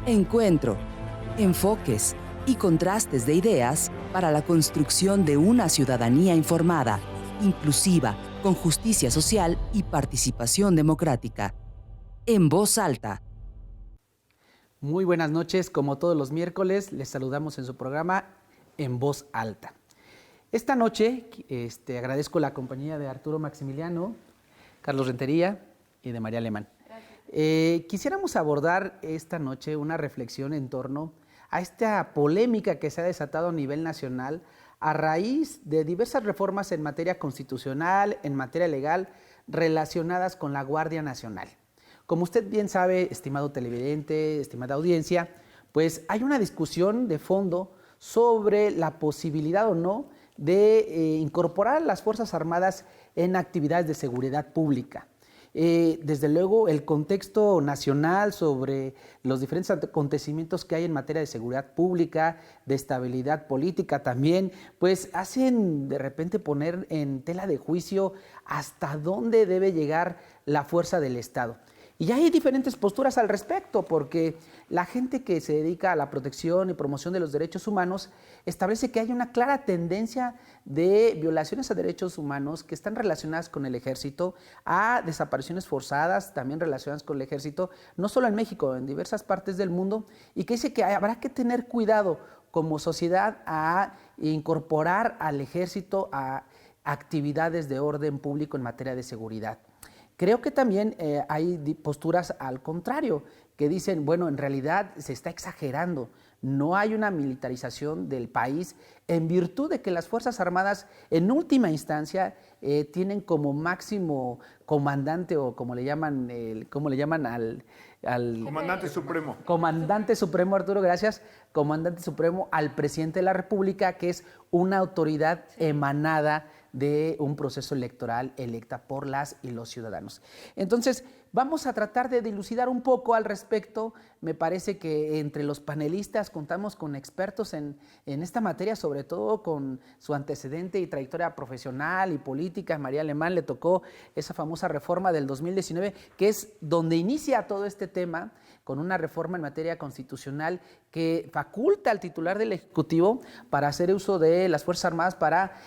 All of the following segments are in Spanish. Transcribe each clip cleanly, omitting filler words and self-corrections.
Encuentro, enfoques y contrastes de ideas para la construcción de una ciudadanía informada, inclusiva, con justicia social y participación democrática. En voz alta. Muy buenas noches, como todos los miércoles, les saludamos en su programa En Voz Alta. Esta noche agradezco la compañía de Arturo Maximiliano, Carlos Rentería y de María Alemán. Quisiéramos abordar esta noche una reflexión en torno a esta polémica que se ha desatado a nivel nacional a raíz de diversas reformas en materia constitucional, en materia legal, relacionadas con la Guardia Nacional. Como usted bien sabe, estimado televidente, estimada audiencia, pues hay una discusión de fondo sobre la posibilidad o no de incorporar las Fuerzas Armadas en actividades de seguridad pública. Desde luego, el contexto nacional sobre los diferentes acontecimientos que hay en materia de seguridad pública, de estabilidad política también, pues hacen de repente poner en tela de juicio hasta dónde debe llegar la fuerza del Estado. Y hay diferentes posturas al respecto, porque la gente que se dedica a la protección y promoción de los derechos humanos establece que hay una clara tendencia de violaciones a derechos humanos que están relacionadas con el ejército, a desapariciones forzadas también relacionadas con el ejército, no solo en México, en diversas partes del mundo, y que dice que habrá que tener cuidado como sociedad a incorporar al ejército a actividades de orden público en materia de seguridad. Creo que también hay posturas al contrario, que dicen, bueno, en realidad se está exagerando, no hay una militarización del país en virtud de que las Fuerzas Armadas en última instancia tienen como máximo comandante o como le llaman al Comandante Supremo. Comandante Supremo, Arturo, gracias. Comandante Supremo al presidente de la República, que es una autoridad emanada de un proceso electoral electa por las y los ciudadanos. Entonces, vamos a tratar de dilucidar un poco al respecto. Me parece que entre los panelistas contamos con expertos en esta materia, sobre todo con su antecedente y trayectoria profesional y política. María Alemán le tocó esa famosa reforma del 2019, que es donde inicia todo este tema, con una reforma en materia constitucional que faculta al titular del Ejecutivo para hacer uso de las Fuerzas Armadas para,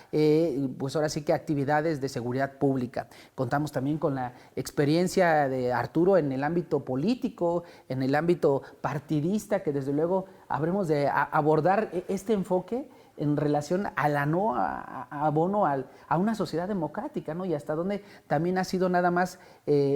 pues ahora sí que actividades de seguridad pública. Contamos también con la experiencia de Arturo en el ámbito político, en el ámbito partidista, que desde luego habremos de abordar este enfoque en relación a la no abono a una sociedad democrática, ¿no? Y hasta dónde también ha sido nada más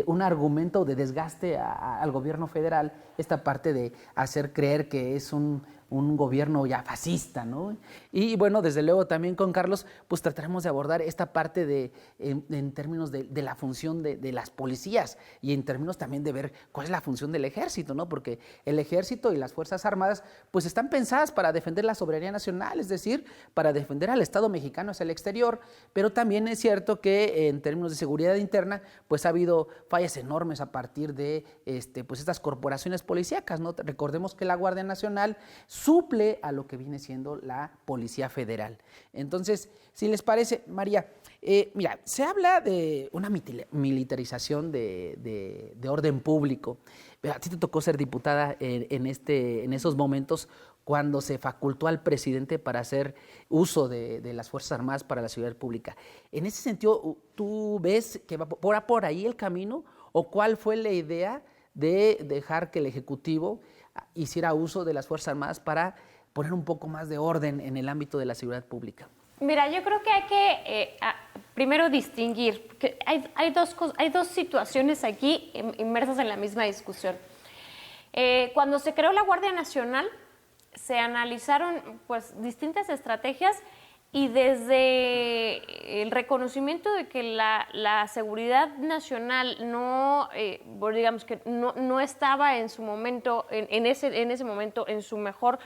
un argumento de desgaste al gobierno federal, esta parte de hacer creer que es un gobierno ya fascista, ¿no? Y bueno, desde luego también con Carlos, pues trataremos de abordar esta parte en términos de la función de las policías y en términos también de ver cuál es la función del ejército, ¿no? Porque el ejército y las Fuerzas Armadas pues están pensadas para defender la soberanía nacional, es decir, para defender al Estado mexicano hacia el exterior, pero también es cierto que en términos de seguridad interna pues ha habido fallas enormes a partir de pues estas corporaciones policíacas, ¿no? Recordemos que la Guardia Nacional suple a lo que viene siendo la Policía Federal. Entonces, si les parece, María, mira, se habla de una militarización de orden público. A ti te tocó ser diputada en esos momentos cuando se facultó al presidente para hacer uso de las Fuerzas Armadas para la seguridad pública. En ese sentido, ¿tú ves que va por ahí el camino o cuál fue la idea de dejar que el Ejecutivo hiciera uso de las Fuerzas Armadas para poner un poco más de orden en el ámbito de la seguridad pública? Mira, yo creo que hay que primero distinguir, porque hay dos situaciones aquí inmersas en la misma discusión. Cuando se creó la Guardia Nacional, se analizaron pues distintas estrategias y desde el reconocimiento de que la seguridad nacional digamos que no estaba en su momento, en ese momento, en su mejor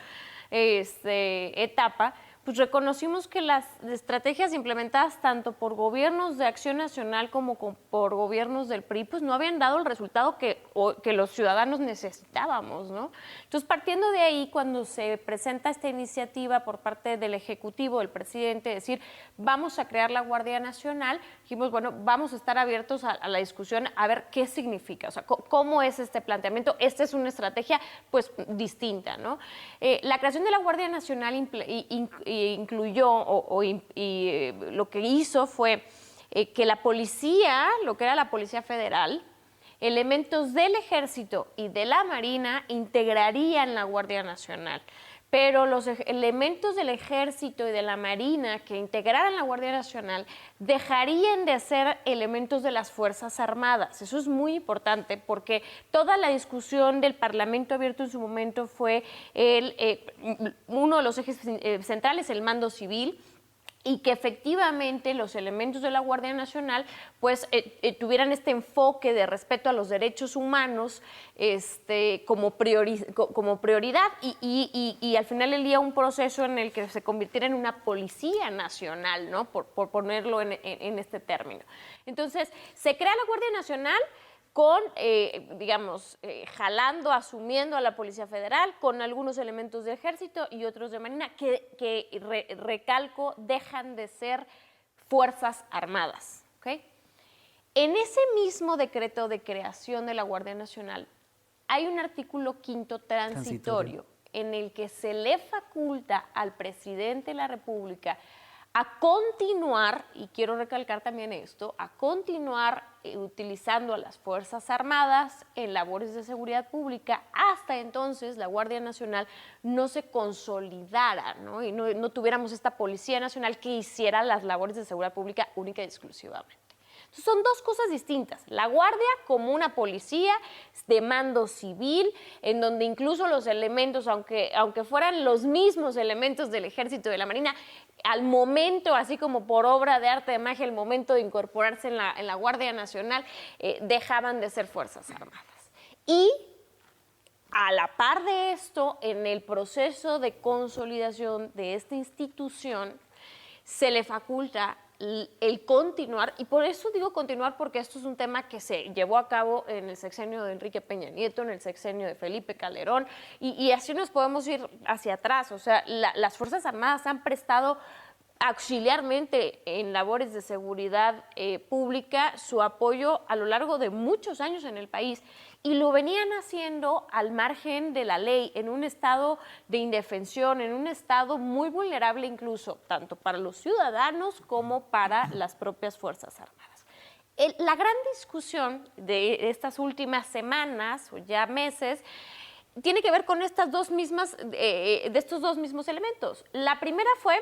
etapa, pues reconocimos que las estrategias implementadas tanto por gobiernos de Acción Nacional como por gobiernos del PRI, pues no habían dado el resultado que o que los ciudadanos necesitábamos, ¿no? Entonces, partiendo de ahí, cuando se presenta esta iniciativa por parte del Ejecutivo, del presidente, decir, vamos a crear la Guardia Nacional, dijimos, bueno, vamos a estar abiertos a la discusión, a ver qué significa, o sea, cómo es este planteamiento. Esta es una estrategia, pues, distinta, ¿no? La creación de la Guardia Nacional incluyó, lo que hizo fue que la policía, lo que era la Policía Federal, elementos del Ejército y de la Marina integrarían la Guardia Nacional. Pero los elementos del Ejército y de la Marina que integraran la Guardia Nacional dejarían de ser elementos de las Fuerzas Armadas. Eso es muy importante porque toda la discusión del Parlamento abierto en su momento fue uno de los ejes centrales, el mando civil, y que efectivamente los elementos de la Guardia Nacional pues tuvieran este enfoque de respeto a los derechos humanos como prioridad y al final del día un proceso en el que se convirtiera en una policía nacional, ¿no? Por ponerlo en este término. Entonces, se crea la Guardia Nacional con, asumiendo a la Policía Federal, con algunos elementos de Ejército y otros de Marina, recalco, dejan de ser Fuerzas Armadas. ¿Okay? En ese mismo decreto de creación de la Guardia Nacional, hay un artículo 5º transitorio en el que se le faculta al presidente de la República a continuar, y quiero recalcar también esto, a continuar utilizando a las Fuerzas Armadas en labores de seguridad pública hasta entonces la Guardia Nacional no se consolidara, ¿no? Y no tuviéramos esta Policía Nacional que hiciera las labores de seguridad pública única y exclusivamente. Entonces, son dos cosas distintas. La Guardia como una policía de mando civil, en donde incluso los elementos, aunque fueran los mismos elementos del Ejército y de la Marina, al momento, así como por obra de arte de magia, el momento de incorporarse en la Guardia Nacional, dejaban de ser Fuerzas Armadas. Y a la par de esto, en el proceso de consolidación de esta institución, se le faculta el continuar, y por eso digo continuar porque esto es un tema que se llevó a cabo en el sexenio de Enrique Peña Nieto, en el sexenio de Felipe Calderón, y así nos podemos ir hacia atrás. O sea, las Fuerzas Armadas han prestado auxiliarmente en labores de seguridad pública su apoyo a lo largo de muchos años en el país, y lo venían haciendo al margen de la ley, en un estado de indefensión, en un estado muy vulnerable incluso, tanto para los ciudadanos como para las propias Fuerzas Armadas. La gran discusión de estas últimas semanas o ya meses tiene que ver con estos dos mismos elementos. La primera fue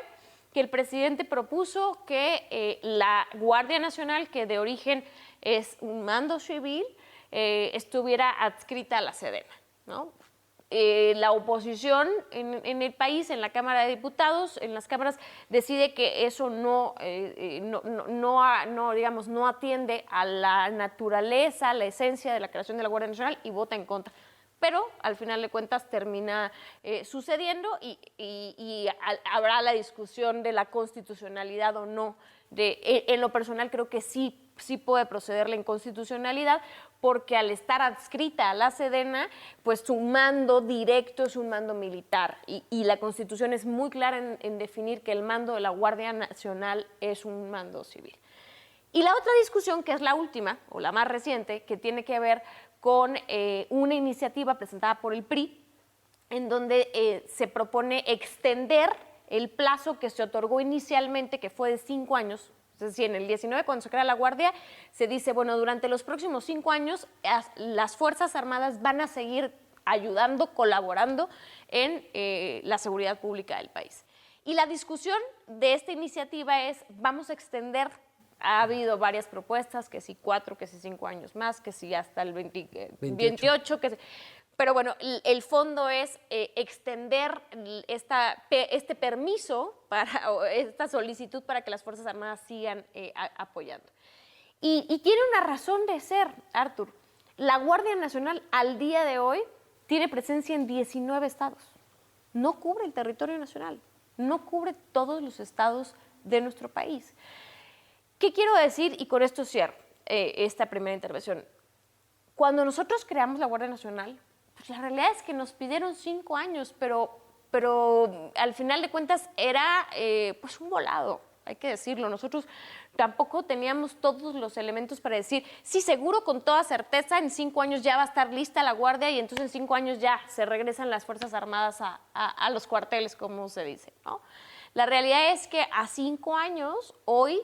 que el presidente propuso que la Guardia Nacional, que de origen es un mando civil, estuviera adscrita a la Sedena, ¿no? La oposición en el país, en la Cámara de Diputados, en las cámaras, decide que eso no atiende a la naturaleza, a la esencia de la creación de la Guardia Nacional y vota en contra. Pero al final de cuentas termina sucediendo y habrá la discusión de la constitucionalidad o no. En lo personal creo que sí puede proceder la inconstitucionalidad, porque al estar adscrita a la Sedena, pues su mando directo es un mando militar y la Constitución es muy clara en definir que el mando de la Guardia Nacional es un mando civil. Y la otra discusión, que es la última o la más reciente, que tiene que ver con una iniciativa presentada por el PRI, en donde se propone extender el plazo que se otorgó inicialmente, que fue de 5 años, es decir, en el 19, cuando se crea la Guardia, se dice, bueno, durante los próximos 5 años, las Fuerzas Armadas van a seguir ayudando, colaborando en la seguridad pública del país. Y la discusión de esta iniciativa es, vamos a extender. Ha habido varias propuestas, que si 4, que si 5 años más, que si hasta el 28, pero bueno, el fondo es extender este permiso, esta solicitud para que las Fuerzas Armadas sigan apoyando. Y tiene una razón de ser, Artur. La Guardia Nacional al día de hoy tiene presencia en 19 estados. No cubre el territorio nacional, no cubre todos los estados de nuestro país. ¿Qué quiero decir? Y con esto cierro esta primera intervención. cuando nosotros creamos la Guardia Nacional, pues la realidad es que nos pidieron 5 años, pero al final de cuentas era pues un volado, hay que decirlo. Nosotros tampoco teníamos todos los elementos para decir, sí, seguro, con toda certeza, en 5 años ya va a estar lista la Guardia y entonces en 5 años ya se regresan las Fuerzas Armadas a los cuarteles, como se dice, ¿no? La realidad es que a 5 años, hoy,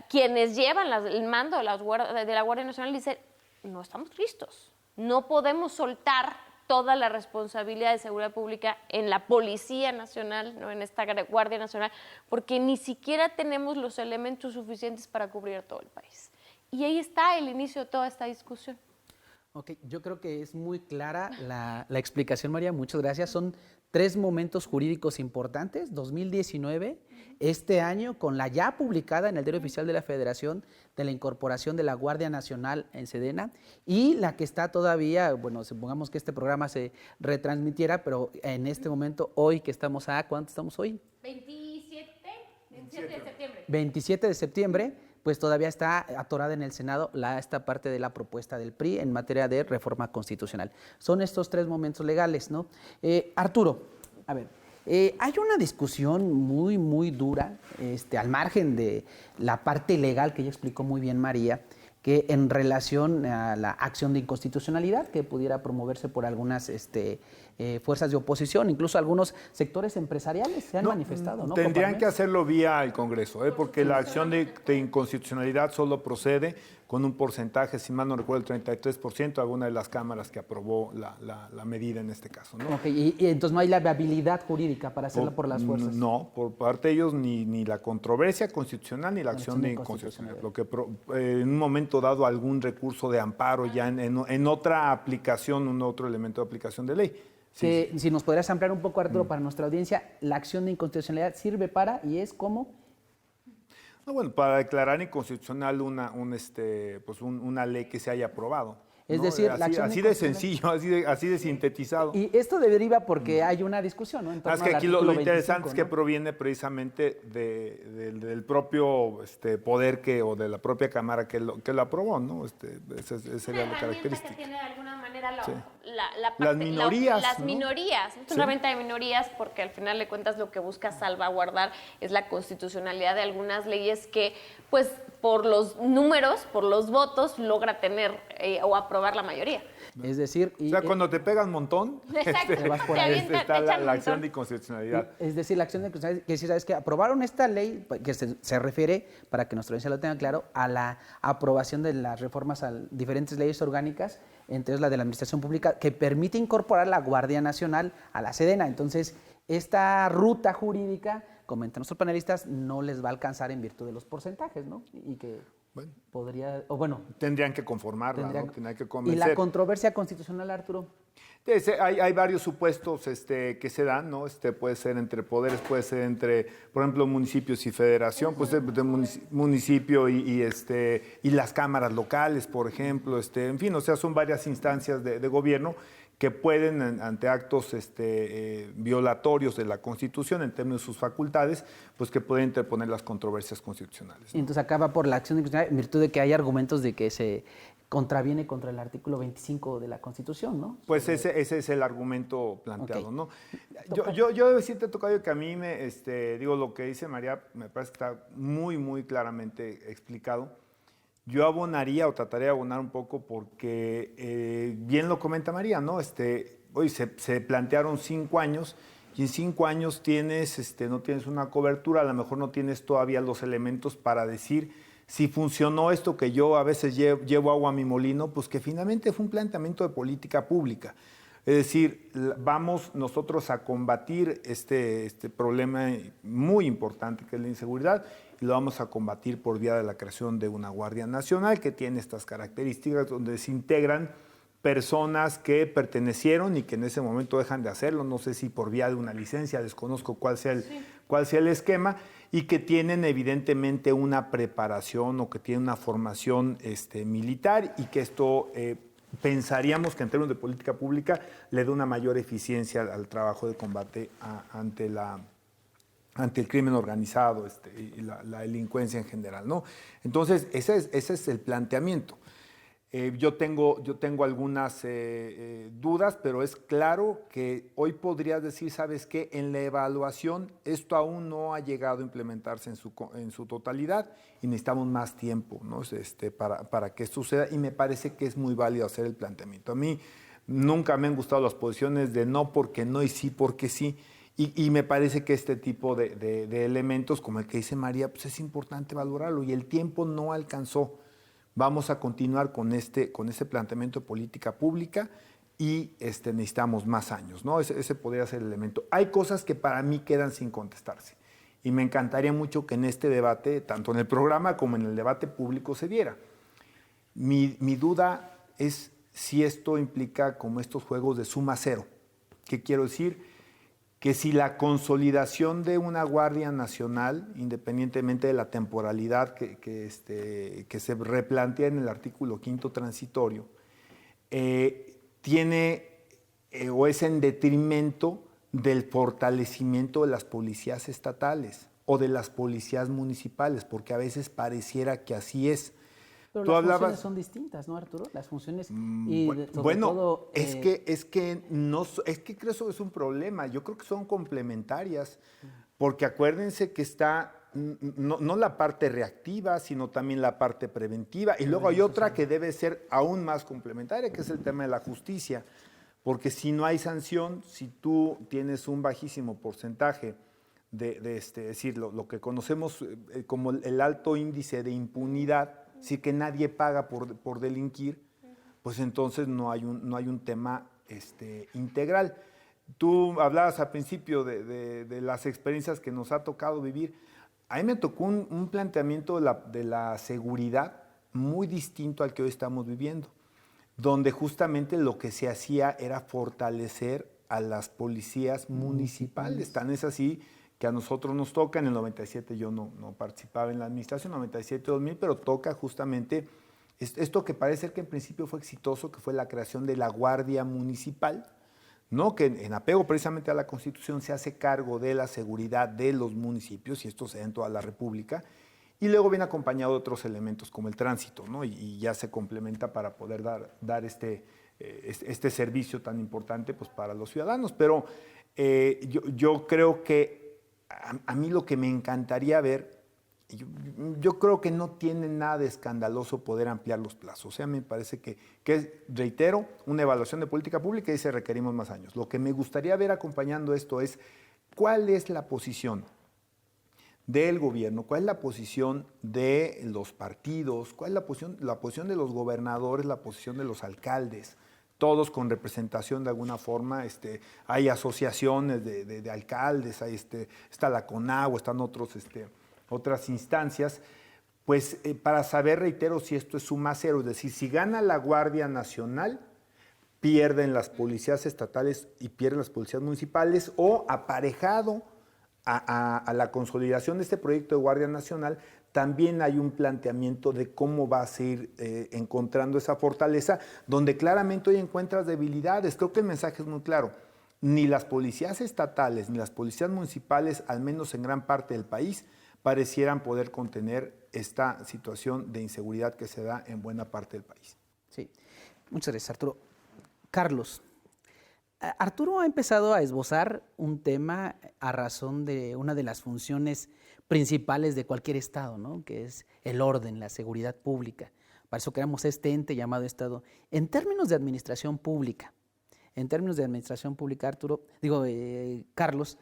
quienes llevan el mando de la Guardia Nacional dicen, no estamos listos, no podemos soltar toda la responsabilidad de seguridad pública en la Policía Nacional, ¿no? En esta Guardia Nacional, porque ni siquiera tenemos los elementos suficientes para cubrir todo el país. Y ahí está el inicio de toda esta discusión. Ok, yo creo que es muy clara la explicación, María, muchas gracias. Son 3 momentos jurídicos importantes, 2019, este año, con la ya publicada en el Diario Oficial de la Federación de la incorporación de la Guardia Nacional en Sedena, y la que está todavía, bueno, supongamos que este programa se retransmitiera, pero en este momento, hoy que estamos ¿cuánto estamos hoy? 27 de septiembre. 27 de septiembre, pues todavía está atorada en el Senado esta parte de la propuesta del PRI en materia de reforma constitucional. Son estos 3 momentos legales, ¿no? Arturo, a ver, hay una discusión muy, muy dura, al margen de la parte legal que ya explicó muy bien María, que en relación a la acción de inconstitucionalidad que pudiera promoverse por algunas fuerzas de oposición, incluso algunos sectores empresariales se han manifestado, ¿no? Tendrían que hacerlo vía el Congreso, porque la acción de inconstitucionalidad solo procede con un porcentaje, si mal no recuerdo, el 33%, alguna de las cámaras que aprobó la medida en este caso, ¿no? Okay, y entonces no hay la viabilidad jurídica para hacerla por las fuerzas. No, por parte de ellos ni la controversia constitucional ni la acción de inconstitucionalidad. Lo que en un momento dado algún recurso de amparo ya en otra aplicación, un otro elemento de aplicación de ley. Sí. Si nos podrías ampliar un poco, Arturo, para nuestra audiencia, la acción de inconstitucionalidad sirve para y es como... No, bueno, para declarar inconstitucional una ley que se haya aprobado. Es ¿no? decir, así de sencillo, así de sintetizado. Y esto deriva porque hay una discusión, ¿no? En torno es que aquí lo 25, interesante es que ¿no? proviene precisamente del propio poder o de la propia Cámara que lo aprobó, ¿no? Esa sería la característica. Que tiene de alguna manera las minorías. Las ¿no? minorías. Es una venta de minorías porque al final de cuentas lo que busca salvaguardar es la constitucionalidad de algunas leyes que, pues, por los números, por los votos, logra tener o aprobar la mayoría. Es decir... o sea, cuando te pegan un montón, está la acción de inconstitucionalidad. Es decir, la acción de inconstitucionalidad, que si sabes que aprobaron esta ley, que se refiere, para que nuestra audiencia lo tenga claro, a la aprobación de las reformas a diferentes leyes orgánicas, entre ellas la de la Administración Pública, que permite incorporar la Guardia Nacional a la Sedena. Entonces, esta ruta jurídica, comentan nuestros panelistas, no les va a alcanzar en virtud de los porcentajes, ¿no? Y que tendrían que conformarla, ¿no? Tendrían que convencer. ¿Y la controversia constitucional, Arturo? Hay varios supuestos que se dan, ¿no? Puede ser entre poderes, puede ser entre, por ejemplo, municipios y federación, puede ser de municipio y las cámaras locales, por ejemplo, en fin, o sea, son varias instancias de gobierno que pueden, ante actos violatorios de la Constitución en términos de sus facultades, pues que pueden interponer las controversias constitucionales, ¿no? Y entonces acaba por la acción inconstitucional en virtud de que hay argumentos de que se contraviene contra el artículo 25 de la Constitución, ¿no? Pues ese es el argumento planteado, Okay. ¿no? Yo debo decirte, Tocayo, que a mí lo que dice María me parece que está muy, muy claramente explicado. Yo abonaría o trataría de abonar un poco porque bien lo comenta María, ¿no? Hoy se plantearon 5 años y en 5 años no tienes una cobertura, a lo mejor no tienes todavía los elementos para decir si funcionó esto que yo a veces llevo agua a mi molino, pues que finalmente fue un planteamiento de política pública. Es decir, vamos nosotros a combatir este problema muy importante que es la inseguridad y lo vamos a combatir por vía de la creación de una Guardia Nacional que tiene estas características donde se integran personas que pertenecieron y que en ese momento dejan de hacerlo, no sé si por vía de una licencia, desconozco cuál sea el esquema, y que tienen evidentemente una preparación o que tienen una formación militar y que esto pensaríamos que en términos de política pública le da una mayor eficiencia al trabajo de combate ante el crimen organizado y la delincuencia en general, ¿no? Entonces, ese es el planteamiento. Yo tengo algunas dudas, pero es claro que hoy podrías decir, ¿sabes qué? En la evaluación esto aún no ha llegado a implementarse en su totalidad y necesitamos más tiempo, ¿no? Para que esto suceda, y me parece que es muy válido hacer el planteamiento. A mí nunca me han gustado las posiciones de no porque no y sí porque sí, y me parece que este tipo de elementos, como el que dice María, pues es importante valorarlo, y el tiempo no alcanzó. Vamos a continuar con este planteamiento de política pública y necesitamos más años, ¿no? Ese podría ser el elemento. Hay cosas que para mí quedan sin contestarse y me encantaría mucho que en este debate, tanto en el programa como en el debate público, se diera. Mi duda es si esto implica como estos juegos de suma cero. ¿Qué quiero decir? Que si la consolidación de una Guardia Nacional, independientemente de la temporalidad que se replantea en el artículo 5º transitorio, tiene o es en detrimento del fortalecimiento de las policías estatales o de las policías municipales, porque a veces pareciera que así es. Pero las funciones son distintas, ¿no, Arturo? Las funciones y bueno, todo, es que creo que eso es un problema. Yo creo que son complementarias, porque acuérdense que está no la parte reactiva, sino también la parte preventiva, y luego hay otra que debe ser aún más complementaria, que es el tema de la justicia, porque si no hay sanción, si tú tienes un bajísimo porcentaje es decir, lo que conocemos como el alto índice de impunidad, si que nadie paga por delinquir, pues entonces no hay un tema integral. Tú hablabas al principio de las experiencias que nos ha tocado vivir. A mí me tocó un planteamiento de la seguridad muy distinto al que hoy estamos viviendo, donde justamente lo que se hacía era fortalecer a las policías municipales. Tan es así que a nosotros nos toca, en el 97 yo no participaba en la administración, 97-2000, pero toca justamente esto que parece ser que en principio fue exitoso, que fue la creación de la Guardia Municipal, ¿no? Que en apego precisamente a la Constitución se hace cargo de la seguridad de los municipios, y esto se da en toda la República, y luego viene acompañado de otros elementos como el tránsito, ¿no? Y ya se complementa para poder dar este servicio tan importante, pues, para los ciudadanos. Pero yo creo que a mí lo que me encantaría ver, yo creo que no tiene nada de escandaloso poder ampliar los plazos. O sea, me parece que es, reitero, una evaluación de política pública y dice requerimos más años. Lo que me gustaría ver acompañando esto es cuál es la posición del gobierno, cuál es la posición de los partidos, cuál es la posición de los gobernadores, la posición de los alcaldes, todos con representación de alguna forma. Hay asociaciones de alcaldes, está la CONAGUA, están otras instancias, pues para saber, reitero, si esto es suma cero, es decir, si gana la Guardia Nacional, pierden las policías estatales y pierden las policías municipales, o aparejado a la consolidación de este proyecto de Guardia Nacional, también hay un planteamiento de cómo vas a ir encontrando esa fortaleza, donde claramente hoy encuentras debilidades. Creo que el mensaje es muy claro. Ni las policías estatales ni las policías municipales, al menos en gran parte del país, parecieran poder contener esta situación de inseguridad que se da en buena parte del país. Sí, muchas gracias, Arturo. Carlos, Arturo ha empezado a esbozar un tema a razón de una de las funciones principales de cualquier Estado, ¿no? Que es el orden, la seguridad pública. Para eso creamos este ente llamado Estado. En términos de administración pública, Arturo, Carlos,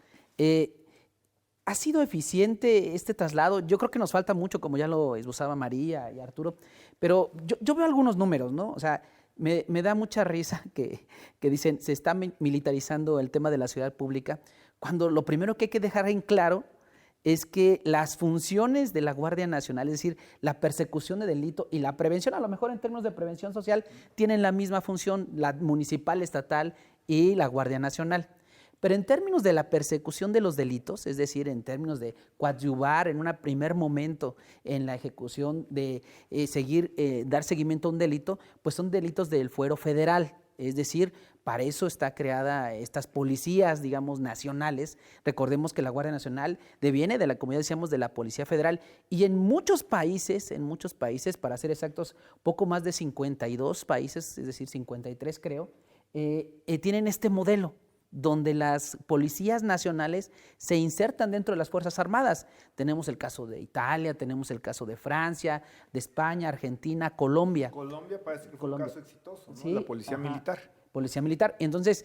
¿ha sido eficiente este traslado? Yo creo que nos falta mucho, como ya lo esbozaba María y Arturo, pero yo veo algunos números, ¿no? O sea, me da mucha risa que dicen se está militarizando el tema de la seguridad pública, cuando lo primero que hay que dejar en claro es que las funciones de la Guardia Nacional, es decir, la persecución de delito y la prevención, a lo mejor en términos de prevención social, tienen la misma función, la municipal, estatal y la Guardia Nacional. Pero en términos de la persecución de los delitos, es decir, en términos de coadyuvar en un primer momento en la ejecución de dar seguimiento a un delito, pues son delitos del fuero federal. Es decir, para eso está creada estas policías, digamos, nacionales. Recordemos que la Guardia Nacional deviene de la, como ya decíamos, de la Policía Federal, y en muchos países, para ser exactos, poco más de 52 países, es decir, 53 creo, tienen este modelo, donde las policías nacionales se insertan dentro de las Fuerzas Armadas. Tenemos el caso de Italia, tenemos el caso de Francia, de España, Argentina, Colombia. Colombia parece que fue un caso exitoso, ¿no? Sí, La policía militar. Policía militar. Entonces,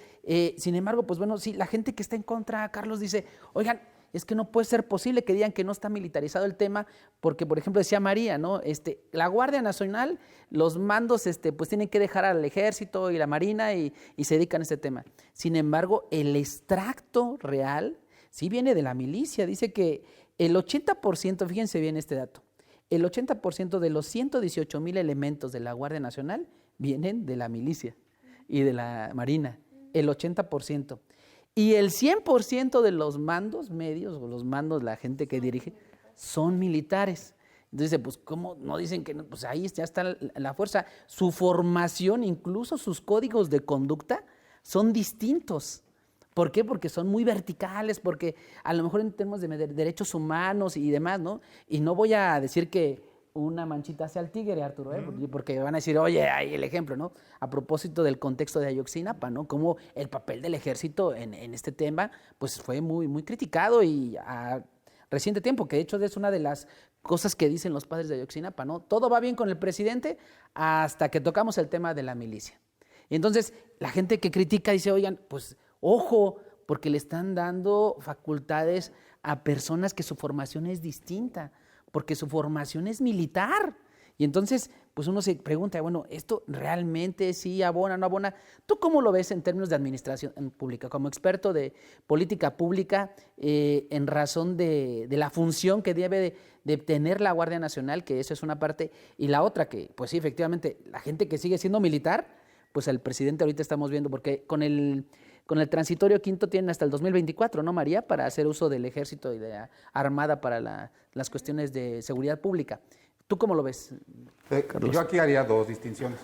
sin embargo, pues bueno, sí, la gente que está en contra, Carlos, dice, oigan, es que no puede ser posible que digan que no está militarizado el tema, porque, por ejemplo, decía María, ¿no? La Guardia Nacional, los mandos, pues tienen que dejar al Ejército y la Marina y se dedican a este tema. Sin embargo, el extracto real sí viene de la milicia. Dice que el 80%, fíjense bien este dato, el 80% de los 118,000 elementos de la Guardia Nacional vienen de la milicia y de la Marina, el 80%. Y el 100% de los mandos medios, o los mandos, la gente que dirige, son militares. Entonces, pues, ¿cómo no dicen que no? Pues ahí ya está la fuerza. Su formación, incluso sus códigos de conducta, son distintos. ¿Por qué? Porque son muy verticales, porque a lo mejor en términos de derechos humanos y demás, ¿no? Y no voy a decir que una manchita hacia el tigre, Arturo, porque van a decir, oye, ahí el ejemplo, ¿no? A propósito del contexto de Ayotzinapa, ¿no? Como el papel del ejército en este tema, pues fue muy, muy criticado y a reciente tiempo, que de hecho es una de las cosas que dicen los padres de Ayotzinapa, ¿no? Todo va bien con el presidente hasta que tocamos el tema de la milicia. Y entonces, la gente que critica dice, oigan, pues, ojo, porque le están dando facultades a personas que su formación es distinta, porque su formación es militar. Y entonces, pues uno se pregunta, bueno, ¿esto realmente sí abona, no abona? ¿Tú cómo lo ves en términos de administración pública, como experto de política pública, en razón de la función que debe de tener la Guardia Nacional, que eso es una parte, y la otra que, pues sí, efectivamente, la gente que sigue siendo militar, pues al presidente ahorita estamos viendo, porque con el transitorio quinto tienen hasta el 2024, ¿no, María? Para hacer uso del ejército y de la armada para las cuestiones de seguridad pública. ¿Tú cómo lo ves, Carlos? Yo aquí haría dos distinciones.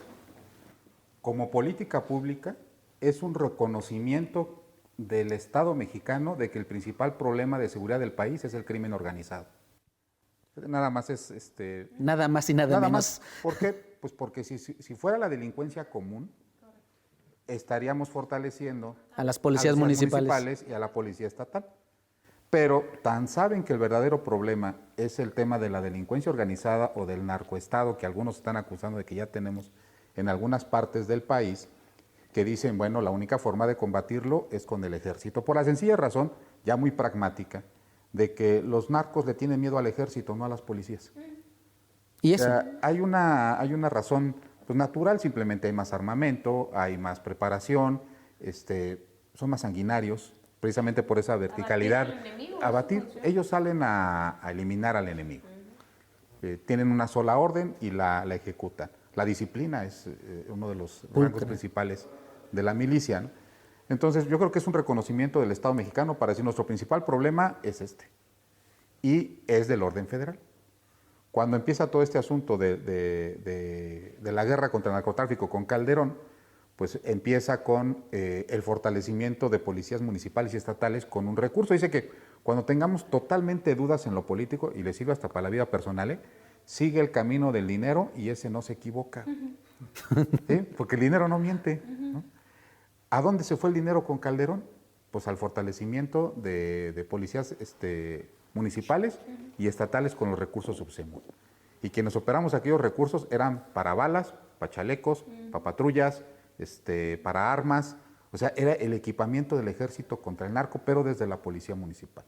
Como política pública, es un reconocimiento del Estado mexicano de que el principal problema de seguridad del país es el crimen organizado. Nada más es... Nada más y nada menos. Más. ¿Por qué? Pues porque si fuera la delincuencia común, estaríamos fortaleciendo a las policías municipales y a la policía estatal. Pero tan saben que el verdadero problema es el tema de la delincuencia organizada o del narcoestado, que algunos están acusando de que ya tenemos en algunas partes del país, que dicen, bueno, la única forma de combatirlo es con el ejército, por la sencilla razón, ya muy pragmática, de que los narcos le tienen miedo al ejército, no a las policías. ¿Y eso? O sea, hay una razón pues, natural, simplemente hay más armamento, hay más preparación, son más sanguinarios, precisamente por esa verticalidad. Ellos salen a eliminar al enemigo. Tienen una sola orden y la ejecutan. La disciplina es uno de los rangos principales de la milicia, ¿no? Entonces, yo creo que es un reconocimiento del Estado mexicano para decir nuestro principal problema es y es del orden federal. Cuando empieza todo este asunto de la guerra contra el narcotráfico con Calderón, pues empieza con el fortalecimiento de policías municipales y estatales con un recurso. Dice que cuando tengamos totalmente dudas en lo político, y le sirve hasta para la vida personal, sigue el camino del dinero y ese no se equivoca. ¿Sí? Porque el dinero no miente, ¿no? ¿A dónde se fue el dinero con Calderón? Pues al fortalecimiento de policías municipales y estatales con los recursos subsemos. Y quienes operamos aquellos recursos eran para balas, para chalecos, para patrullas, para armas, o sea, era el equipamiento del ejército contra el narco, pero desde la policía municipal.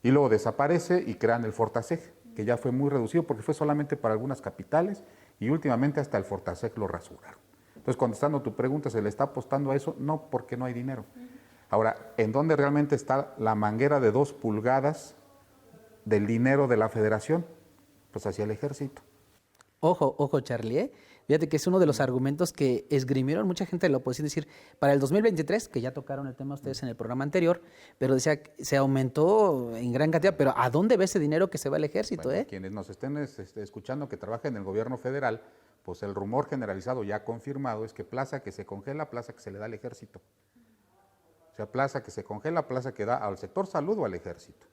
Y luego desaparece y crean el Fortaseg, que ya fue muy reducido porque fue solamente para algunas capitales y últimamente hasta el Fortaseg lo rasuraron. Entonces, contestando tu pregunta, ¿se le está apostando a eso? No, porque no hay dinero. Ahora, ¿en dónde realmente está la manguera de 2 pulgadas del dinero de la federación? Pues hacia el ejército. Ojo, Charlie, fíjate que es uno de los argumentos que esgrimieron mucha gente de la oposición, decir, para el 2023, que ya tocaron el tema ustedes en el programa anterior, pero decía que se aumentó en gran cantidad, pero ¿a dónde va ese dinero que se va al ejército? Bueno, quienes nos estén escuchando que trabajan en el gobierno federal, pues el rumor generalizado ya confirmado es que plaza que se congela, plaza que se le da al ejército. O sea, plaza que se congela, plaza que da al sector salud o al ejército.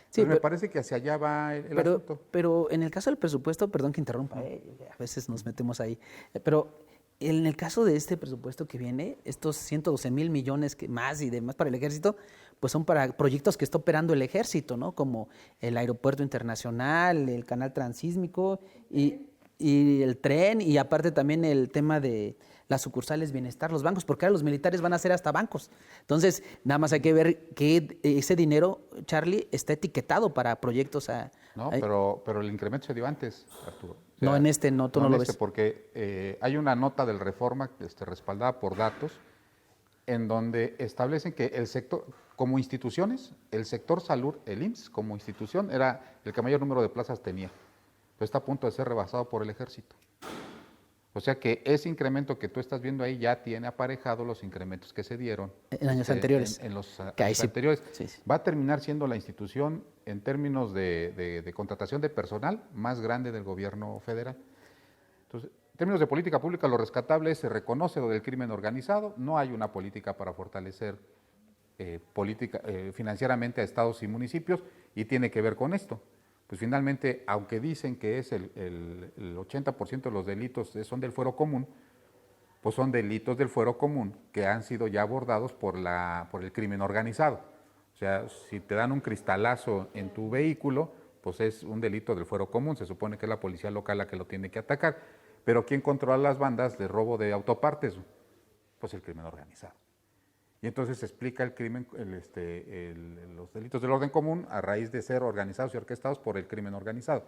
Sí, me parece que hacia allá va el asunto. Pero en el caso del presupuesto, perdón que interrumpa, a veces nos metemos ahí, pero en el caso de este presupuesto que viene, estos 112,000 millones más y demás para el ejército, pues son para proyectos que está operando el ejército, ¿no? Como el aeropuerto internacional, el canal transísmico y el tren, y aparte también el tema de las sucursales bienestar, los bancos, porque ahora los militares van a ser hasta bancos. Entonces, nada más hay que ver que ese dinero, Charlie, está etiquetado para proyectos. No, pero el incremento se dio antes, Arturo. O sea, no en este, no, tú no lo ves. Porque hay una nota del Reforma respaldada por datos en donde establecen que el sector, como instituciones, el sector salud, el IMSS como institución, era el que mayor número de plazas tenía. Pero está a punto de ser rebasado por el ejército. O sea que ese incremento que tú estás viendo ahí ya tiene aparejado los incrementos que se dieron en años anteriores. En los años anteriores. Sí. Va a terminar siendo la institución en términos de contratación de personal más grande del gobierno federal. Entonces, en términos de política pública, lo rescatable es, se reconoce lo del crimen organizado, no hay una política para fortalecer financieramente a estados y municipios, y tiene que ver con esto. Pues finalmente, aunque dicen que es el 80% de los delitos son del fuero común, pues son delitos del fuero común que han sido ya abordados por el crimen organizado. O sea, si te dan un cristalazo en tu vehículo, pues es un delito del fuero común, se supone que es la policía local la que lo tiene que atacar. Pero ¿quién controla las bandas de robo de autopartes? Pues el crimen organizado. Y entonces se explica el crimen, los delitos del orden común a raíz de ser organizados y orquestados por el crimen organizado.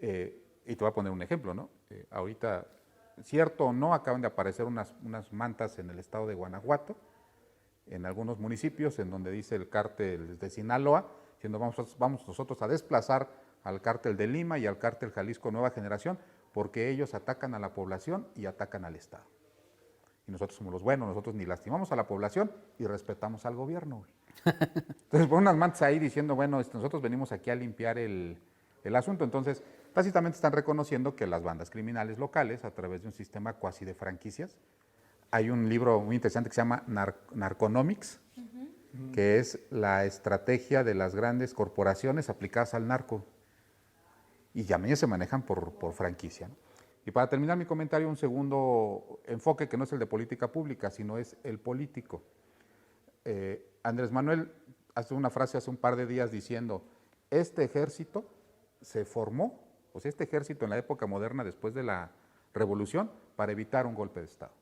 Y te voy a poner un ejemplo, ¿no? Ahorita, cierto o no, acaban de aparecer unas mantas en el estado de Guanajuato, en algunos municipios, en donde dice el cártel de Sinaloa, diciendo vamos nosotros a desplazar al cártel de Lima y al cártel Jalisco Nueva Generación, porque ellos atacan a la población y atacan al Estado. Y nosotros somos los buenos, nosotros ni lastimamos a la población y respetamos al gobierno. Entonces ponen unas mantas ahí diciendo, bueno, nosotros venimos aquí a limpiar el asunto. Entonces, tácitamente están reconociendo que las bandas criminales locales, a través de un sistema cuasi de franquicias, hay un libro muy interesante que se llama Narconomics, que es la estrategia de las grandes corporaciones aplicadas al narco. Y ya se manejan por franquicia, ¿no? Y para terminar mi comentario, un segundo enfoque que no es el de política pública, sino es el político. Andrés Manuel hace una frase hace un par de días diciendo, este ejército se formó, o sea, este ejército en la época moderna después de la revolución, para evitar un golpe de Estado,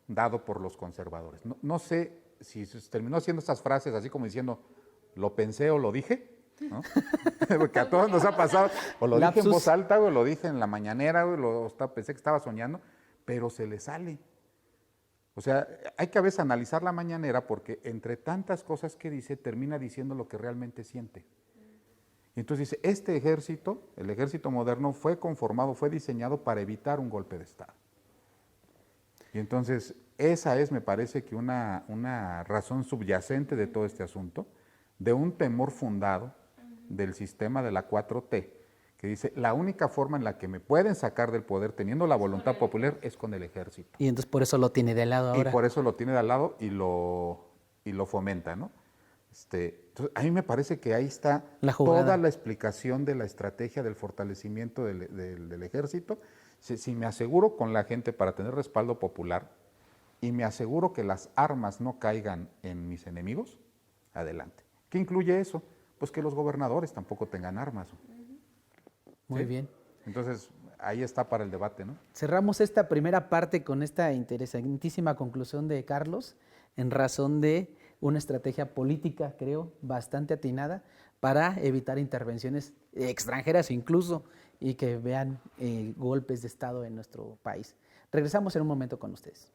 dado por los conservadores. No sé si se terminó haciendo estas frases así como diciendo, lo pensé o lo dije, ¿no? Porque a todos nos ha pasado, o lo dije en voz alta, o lo dije en la mañanera, o pensé que estaba soñando, pero se le sale. O sea, hay que a veces analizar la mañanera porque entre tantas cosas que dice, termina diciendo lo que realmente siente. Y entonces dice, este ejército, el ejército moderno, fue conformado, fue diseñado para evitar un golpe de Estado. Y entonces, esa es, me parece, que una razón subyacente de todo este asunto, de un temor fundado del sistema de la 4T, que dice, la única forma en la que me pueden sacar del poder teniendo la voluntad popular es con el ejército. Y entonces por eso lo tiene de lado ahora. Y por eso lo tiene de al lado y lo fomenta, ¿no? Entonces, a mí me parece que ahí está toda la explicación de la estrategia del fortalecimiento del ejército. Si me aseguro con la gente para tener respaldo popular y me aseguro que las armas no caigan en mis enemigos, adelante. ¿Qué incluye eso? Pues que los gobernadores tampoco tengan armas. Muy bien. Entonces, ahí está para el debate, ¿no? Cerramos esta primera parte con esta interesantísima conclusión de Carlos, en razón de una estrategia política, creo, bastante atinada para evitar intervenciones extranjeras incluso y que vean golpes de Estado en nuestro país. Regresamos en un momento con ustedes.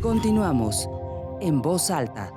Continuamos en Voz Alta.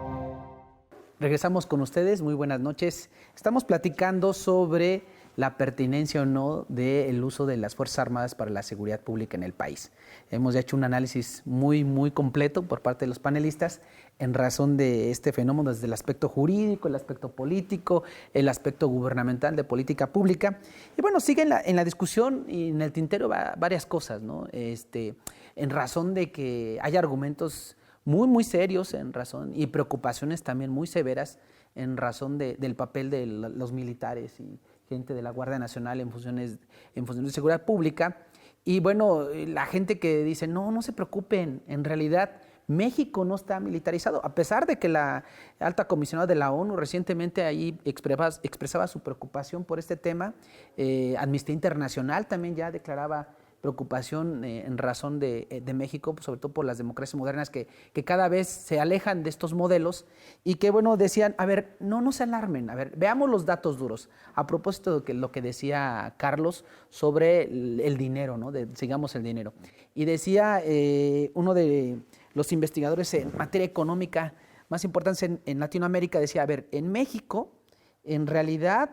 Regresamos con ustedes, muy buenas noches. Estamos platicando sobre la pertinencia o no del uso de las Fuerzas Armadas para la seguridad pública en el país. Hemos hecho un análisis muy, muy completo por parte de los panelistas en razón de este fenómeno desde el aspecto jurídico, el aspecto político, el aspecto gubernamental de política pública. Y bueno, sigue en la discusión y en el tintero varias cosas, ¿no? En razón de que hay argumentos muy, muy serios en razón y preocupaciones también muy severas en razón del papel de los militares y gente de la Guardia Nacional en funciones de seguridad pública. Y bueno, la gente que dice, no se preocupen, en realidad México no está militarizado, a pesar de que la alta comisionada de la ONU recientemente ahí expresaba su preocupación por este tema. Amnistía Internacional también ya declaraba preocupación en razón de México, sobre todo por las democracias modernas que cada vez se alejan de estos modelos y que, bueno, decían, a ver, no se alarmen, a ver, veamos los datos duros. A propósito de lo que decía Carlos sobre el dinero, ¿no? Sigamos el dinero. Y decía uno de los investigadores en materia económica más importantes en Latinoamérica, decía, a ver, en México, en realidad,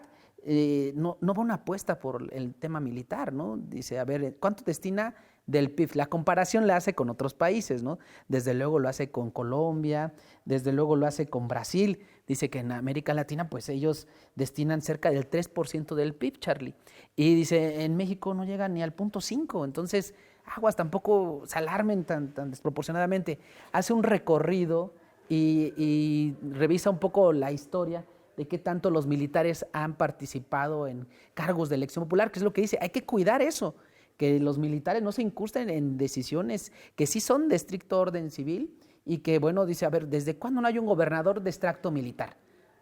no va una apuesta por el tema militar, ¿no? Dice, a ver, ¿cuánto destina del PIB? La comparación la hace con otros países, ¿no? Desde luego lo hace con Colombia, desde luego lo hace con Brasil. Dice que en América Latina, pues ellos destinan cerca del 3% del PIB, Charlie. Y dice, en México no llega ni al 0.5%. Entonces, aguas, tampoco se alarmen tan desproporcionadamente. Hace un recorrido y revisa un poco la historia de qué tanto los militares han participado en cargos de elección popular, que es lo que dice, hay que cuidar eso, que los militares no se incursten en decisiones que sí son de estricto orden civil y que, bueno, dice, a ver, ¿desde cuándo no hay un gobernador de extracto militar?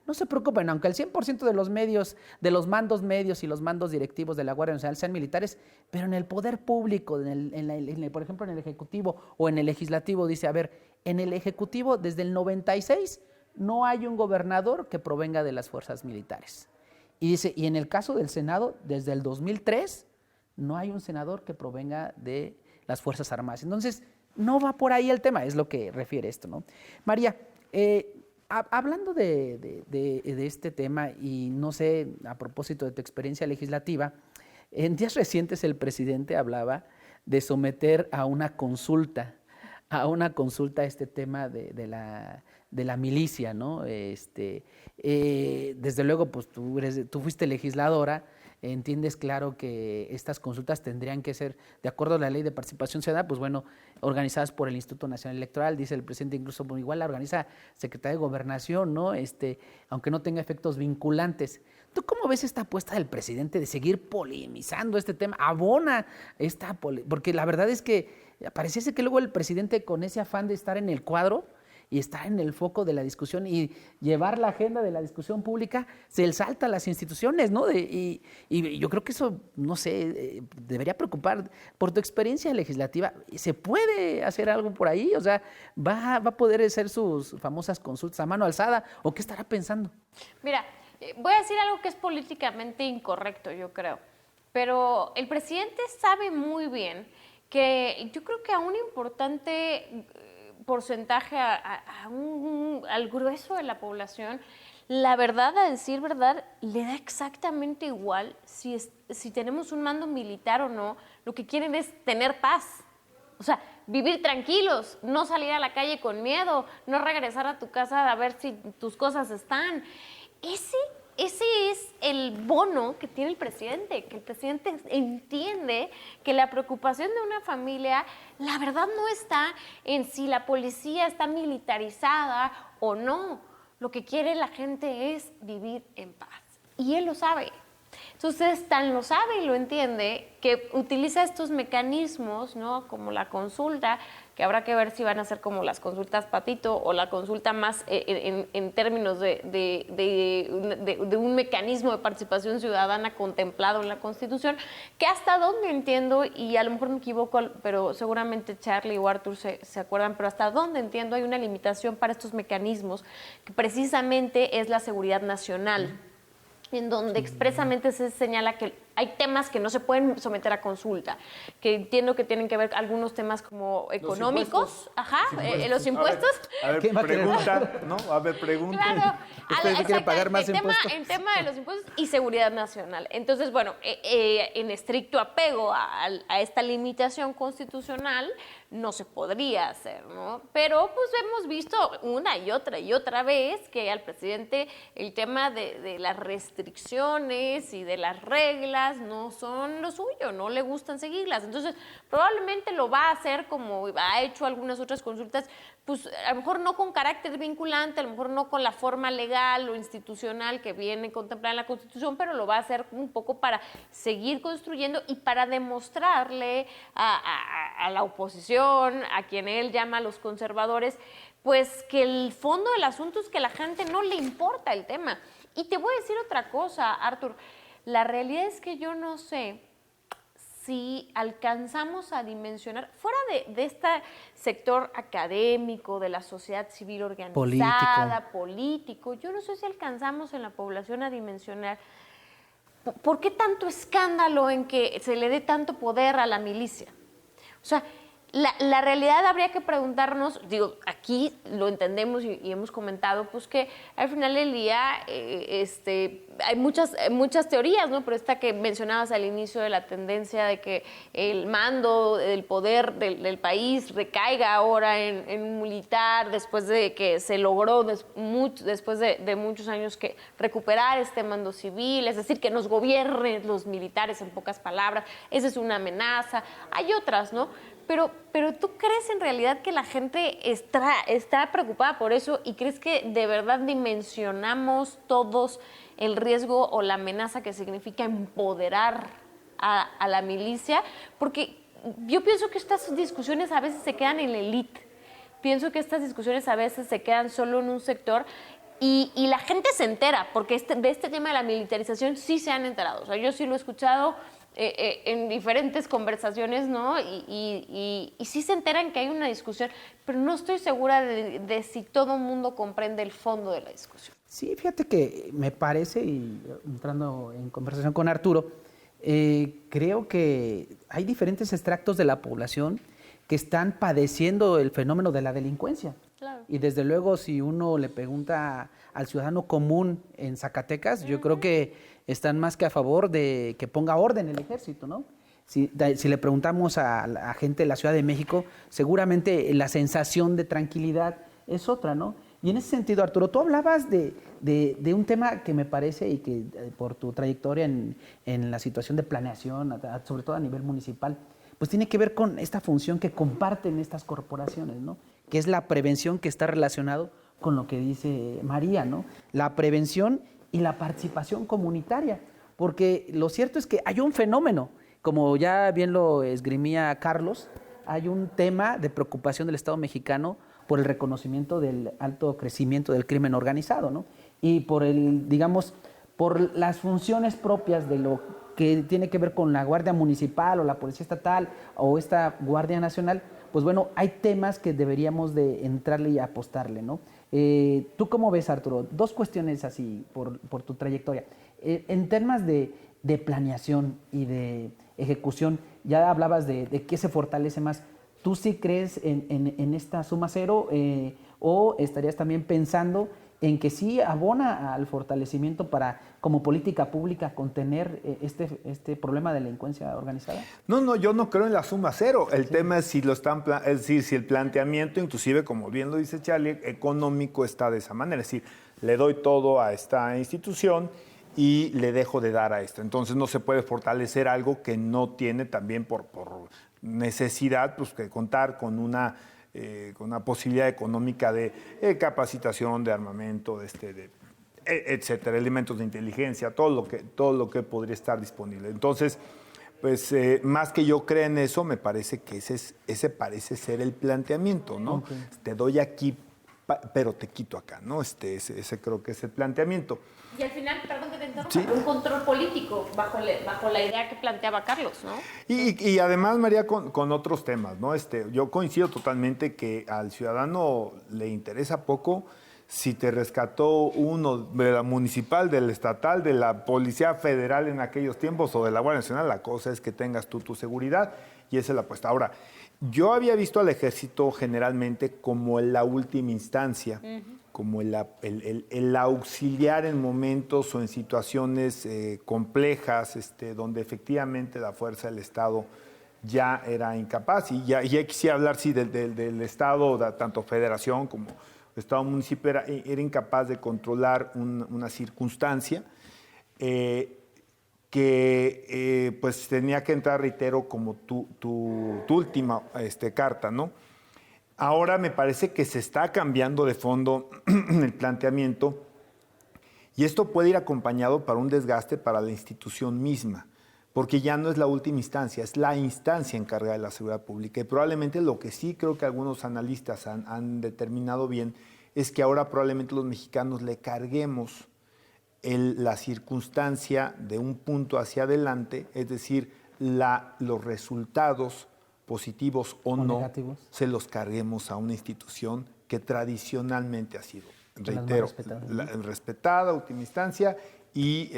No se preocupen, aunque el 100% de los medios, de los mandos medios y los mandos directivos de la Guardia Nacional sean militares, pero en el poder público, por ejemplo, en el Ejecutivo o en el Legislativo, dice, a ver, en el Ejecutivo desde el 96 no hay un gobernador que provenga de las fuerzas militares. Y dice, y en el caso del Senado, desde el 2003, no hay un senador que provenga de las Fuerzas Armadas. Entonces, no va por ahí el tema, es lo que refiere esto, ¿no? María, hablando de este tema, y no sé, a propósito de tu experiencia legislativa, en días recientes el presidente hablaba de someter a una consulta este tema de la milicia, ¿no? Desde luego, pues tú fuiste legisladora, entiendes claro que estas consultas tendrían que ser, de acuerdo a la Ley de Participación Ciudadana, pues bueno, organizadas por el Instituto Nacional Electoral, dice el presidente, incluso pues, igual la organiza Secretaría de Gobernación, ¿no? Aunque no tenga efectos vinculantes. ¿Tú cómo ves esta apuesta del presidente de seguir polemizando este tema? Abona porque la verdad es que pareciese que luego el presidente, con ese afán de estar en el cuadro y estar en el foco de la discusión y llevar la agenda de la discusión pública, se salta a las instituciones, ¿no? Y yo creo que eso, no sé, debería preocupar. Por tu experiencia legislativa, ¿se puede hacer algo por ahí? O sea, ¿va a poder hacer sus famosas consultas a mano alzada? ¿O qué estará pensando? Mira, voy a decir algo que es políticamente incorrecto, yo creo. Pero el presidente sabe muy bien que yo creo que a un importante porcentaje, al grueso de la población, la verdad, a decir verdad, le da exactamente igual si tenemos un mando militar o no. Lo que quieren es tener paz. O sea, vivir tranquilos, no salir a la calle con miedo, no regresar a tu casa a ver si tus cosas están. Ese es el bono que tiene el presidente, que el presidente entiende que la preocupación de una familia, la verdad no está en si la policía está militarizada o no. Lo que quiere la gente es vivir en paz. Y él lo sabe. Entonces, tan lo sabe y lo entiende que utiliza estos mecanismos, ¿no? Como la consulta, que habrá que ver si van a ser como las consultas patito o la consulta más en términos de un mecanismo de participación ciudadana contemplado en la Constitución, que hasta donde entiendo, y a lo mejor me equivoco, pero seguramente Charlie o Arthur se acuerdan, pero hasta donde entiendo hay una limitación para estos mecanismos, que precisamente es la seguridad nacional, en donde expresamente se señala que hay temas que no se pueden someter a consulta, que entiendo que tienen que ver algunos temas como económicos, los impuestos. A ver, pregunta, ¿no? A ver, pregunta. Claro, ¿Ustedes quieren pagar más impuestos? En tema de los impuestos y seguridad nacional. Entonces, bueno, en estricto apego a esta limitación constitucional, no se podría hacer, ¿no? Pero pues hemos visto una y otra vez que al presidente el tema de las restricciones y de las reglas no son lo suyo, no le gustan seguirlas. Entonces, probablemente lo va a hacer como ha hecho algunas otras consultas, pues a lo mejor no con carácter vinculante, a lo mejor no con la forma legal o institucional que viene contemplada en la Constitución, pero lo va a hacer un poco para seguir construyendo y para demostrarle a la oposición, a quien él llama los conservadores, pues que el fondo del asunto es que a la gente no le importa el tema. Y te voy a decir otra cosa, Artur, la realidad es que yo no sé si alcanzamos a dimensionar, fuera de este sector académico, de la sociedad civil organizada, político, yo no sé si alcanzamos en la población a dimensionar por qué tanto escándalo en que se le dé tanto poder a la milicia. O sea, la realidad habría que preguntarnos, digo, aquí lo entendemos y hemos comentado, pues que al final del día hay muchas teorías, ¿no? Pero esta que mencionabas al inicio de la tendencia de que el mando del poder del país recaiga ahora en un militar después de que se logró después de muchos años que recuperar este mando civil, es decir, que nos gobiernen los militares, en pocas palabras, esa es una amenaza. Hay otras, ¿no? Pero ¿tú crees en realidad que la gente está preocupada por eso y crees que de verdad dimensionamos todos el riesgo o la amenaza que significa empoderar a la milicia? Porque yo pienso que estas discusiones a veces se quedan en la élite. Pienso que estas discusiones a veces se quedan solo en un sector y la gente se entera, porque de este tema de la militarización sí se han enterado. O sea, yo sí lo he escuchado en diferentes conversaciones, ¿no? Y sí se enteran que hay una discusión, pero no estoy segura de si todo el mundo comprende el fondo de la discusión. Sí, fíjate que me parece, y entrando en conversación con Arturo, creo que hay diferentes extractos de la población que están padeciendo el fenómeno de la delincuencia. Claro. Y desde luego, si uno le pregunta al ciudadano común en Zacatecas, yo creo que están más que a favor de que ponga orden el ejército, ¿no? Si le preguntamos a la gente de la Ciudad de México, seguramente la sensación de tranquilidad es otra, ¿no? Y en ese sentido, Arturo, tú hablabas de un tema que me parece, y que por tu trayectoria en la situación de planeación, sobre todo a nivel municipal, pues tiene que ver con esta función que comparten estas corporaciones, ¿no? Que es la prevención, que está relacionado con lo que dice María, ¿no? La prevención y la participación comunitaria, porque lo cierto es que hay un fenómeno, como ya bien lo esgrimía Carlos, hay un tema de preocupación del Estado mexicano por el reconocimiento del alto crecimiento del crimen organizado, ¿no? Y por por las funciones propias de lo que tiene que ver con la Guardia Municipal o la Policía Estatal o esta Guardia Nacional, pues bueno, hay temas que deberíamos de entrarle y apostarle, ¿no? ¿Tú cómo ves, Arturo? Dos cuestiones así por tu trayectoria. En temas de planeación y de ejecución, ya hablabas de qué se fortalece más. ¿Tú sí crees en esta suma cero o estarías también pensando en que sí abona al fortalecimiento para, como política pública, contener este problema de delincuencia organizada? No, yo no creo en la suma cero. El tema es si si el planteamiento, inclusive, como bien lo dice Charlie, económico está de esa manera. Es decir, le doy todo a esta institución y le dejo de dar a esta. Entonces no se puede fortalecer algo que no tiene también por necesidad, pues, que contar con una posibilidad económica de capacitación, de armamento, etcétera, elementos de inteligencia, todo lo que podría estar disponible. Entonces, pues más que yo crea en eso, me parece que ese parece ser el planteamiento, ¿no? Okay. Te doy aquí, pero te quito acá, ¿no? Ese creo que es el planteamiento. Y al final, perdón que te interrumpa, ¿sí? Un control político bajo la idea que planteaba Carlos, ¿no? Y además, María, con otros temas, ¿no? Yo coincido totalmente que al ciudadano le interesa poco si te rescató uno de la municipal, del estatal, de la Policía Federal en aquellos tiempos o de la Guardia Nacional, la cosa es que tengas tú tu seguridad y esa es la apuesta. Ahora, yo había visto al ejército generalmente como la última instancia, como el auxiliar en momentos o en situaciones complejas, donde efectivamente la fuerza del Estado ya era incapaz. Y ya quisiera hablar, sí, del Estado, tanto federación como Estado municipio, era incapaz de controlar una circunstancia que pues tenía que entrar, reitero, como tu última carta, ¿no? Ahora me parece que se está cambiando de fondo el planteamiento y esto puede ir acompañado para un desgaste para la institución misma, porque ya no es la última instancia, es la instancia encargada de la seguridad pública. Y probablemente lo que sí creo que algunos analistas han determinado bien es que ahora probablemente los mexicanos le carguemos la circunstancia de un punto hacia adelante, es decir, los resultados positivos o no, negativos, se los carguemos a una institución que tradicionalmente ha sido, reitero, respetada, última instancia, y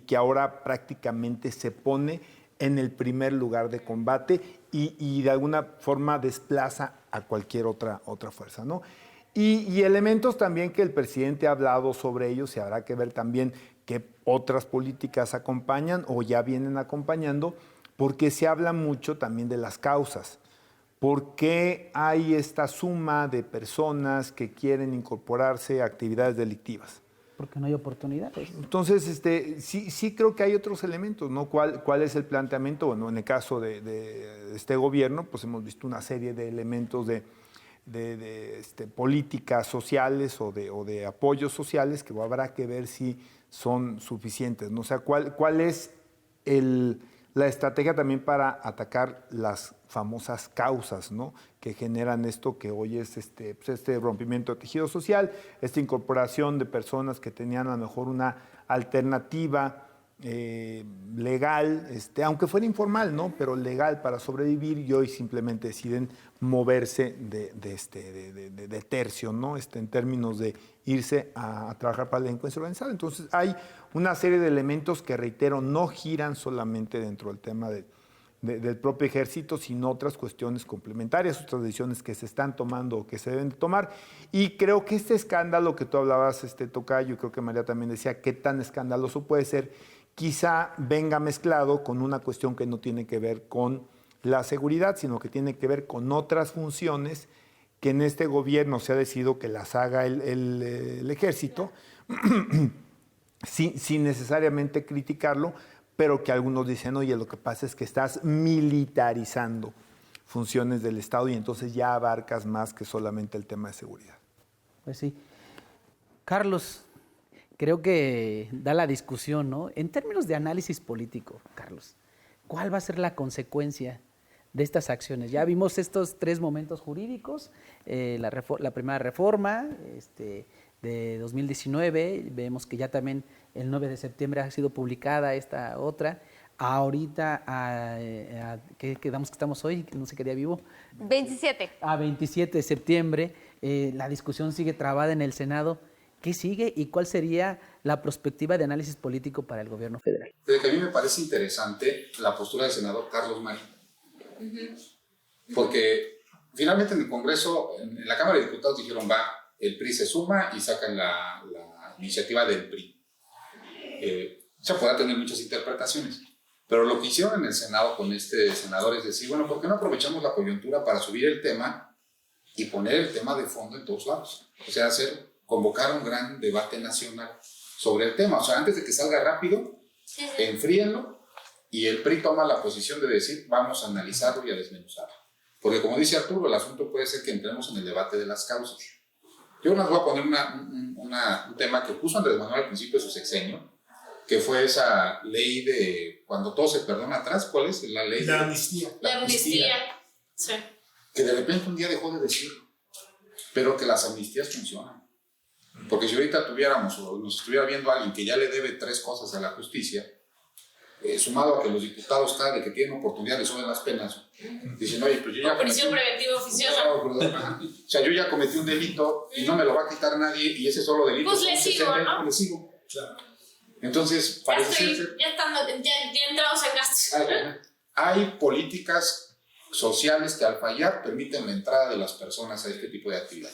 que ahora prácticamente se pone en el primer lugar de combate y de alguna forma desplaza a cualquier otra fuerza, ¿no? Y elementos también que el presidente ha hablado sobre ellos, y habrá que ver también qué otras políticas acompañan o ya vienen acompañando, porque se habla mucho también de las causas. ¿Por qué hay esta suma de personas que quieren incorporarse a actividades delictivas? Porque no hay oportunidades. Entonces, sí creo que hay otros elementos, ¿no? ¿Cuál es el planteamiento? Bueno, en el caso de este gobierno, pues hemos visto una serie de elementos de políticas sociales o de apoyos sociales que habrá que ver si son suficientes, ¿no? O sea, ¿cuál es la estrategia también para atacar las famosas causas, ¿no?, que generan esto que hoy es este rompimiento de tejido social, esta incorporación de personas que tenían a lo mejor una alternativa legal, aunque fuera informal, ¿no?, pero legal para sobrevivir, y hoy simplemente deciden moverse de tercio, ¿no?, en términos de irse a trabajar para la delincuencia organizada. Entonces hay una serie de elementos que, reitero, no giran solamente dentro del tema del propio ejército, sino otras cuestiones complementarias, otras decisiones que se están tomando o que se deben de tomar. Y creo que este escándalo que tú hablabas, Tocayo, creo que María también decía, qué tan escandaloso puede ser, quizá venga mezclado con una cuestión que no tiene que ver con la seguridad, sino que tiene que ver con otras funciones que en este gobierno se ha decidido que las haga el ejército, sin necesariamente criticarlo, pero que algunos dicen, oye, lo que pasa es que estás militarizando funciones del Estado y entonces ya abarcas más que solamente el tema de seguridad. Pues sí. Carlos, creo que da la discusión, ¿no? En términos de análisis político, Carlos, ¿cuál va a ser la consecuencia de estas acciones? Ya vimos estos 3 momentos jurídicos, la primera reforma de 2019, vemos que ya también el 9 de septiembre ha sido publicada esta otra, ahorita, ¿qué quedamos que estamos hoy? No sé qué día vivo. 27. A 27 de septiembre, la discusión sigue trabada en el Senado. ¿Qué sigue y cuál sería la perspectiva de análisis político para el gobierno federal? Desde que a mí me parece interesante la postura del senador Carlos Marín. Porque finalmente en el Congreso, en la Cámara de Diputados dijeron, el PRI se suma y sacan la iniciativa del PRI. Se podrá tener muchas interpretaciones, pero lo que hicieron en el Senado con este senador es decir, bueno, ¿por qué no aprovechamos la coyuntura para subir el tema y poner el tema de fondo en todos lados? O sea, convocar un gran debate nacional sobre el tema. O sea, antes de que salga rápido, enfríenlo y el PRI toma la posición de decir, vamos a analizarlo y a desmenuzarlo. Porque como dice Arturo, el asunto puede ser que entremos en el debate de las causas. Yo les voy a poner un tema que puso Andrés Manuel al principio de su sexenio, que fue esa ley de cuando todo se perdona atrás. ¿Cuál es la ley? La amnistía. La amnistía, sí. Que de repente un día dejó de decirlo, pero que las amnistías funcionan. Porque si ahorita tuviéramos o nos estuviera viendo alguien que ya le debe 3 cosas a la justicia, sumado a que los diputados cada vez que tienen oportunidad le suben las penas, dicen, oye, pues yo ya prisión preventiva oficiosa. O sea, yo ya cometí un delito y no me lo va a quitar nadie, y ese solo delito Pues le sigo, ¿no? Le sigo. Claro. Entonces, parece ser... Ya entrados en gastos. Hay políticas sociales que al fallar permiten la entrada de las personas a este tipo de actividad,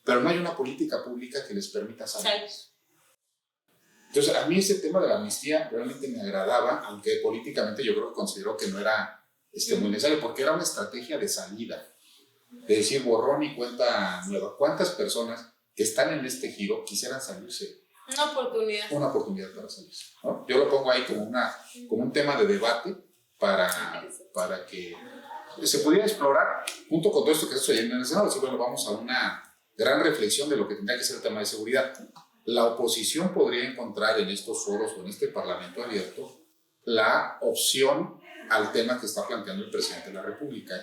pero no hay una política pública que les permita salir. Entonces, a mí ese tema de la amnistía realmente me agradaba, aunque políticamente yo creo que considero que no era muy necesario, porque era una estrategia de salida, de decir borrón y cuenta nueva. ¿Cuántas personas que están en este giro quisieran salirse? Una oportunidad para salirse, ¿no? Yo lo pongo ahí como un tema de debate para que se pudiera explorar, junto con todo esto que está sucediendo en el Senado. Así, bueno, vamos a una gran reflexión de lo que tendría que ser el tema de seguridad. La oposición podría encontrar en estos foros o en este Parlamento abierto la opción al tema que está planteando el presidente de la República.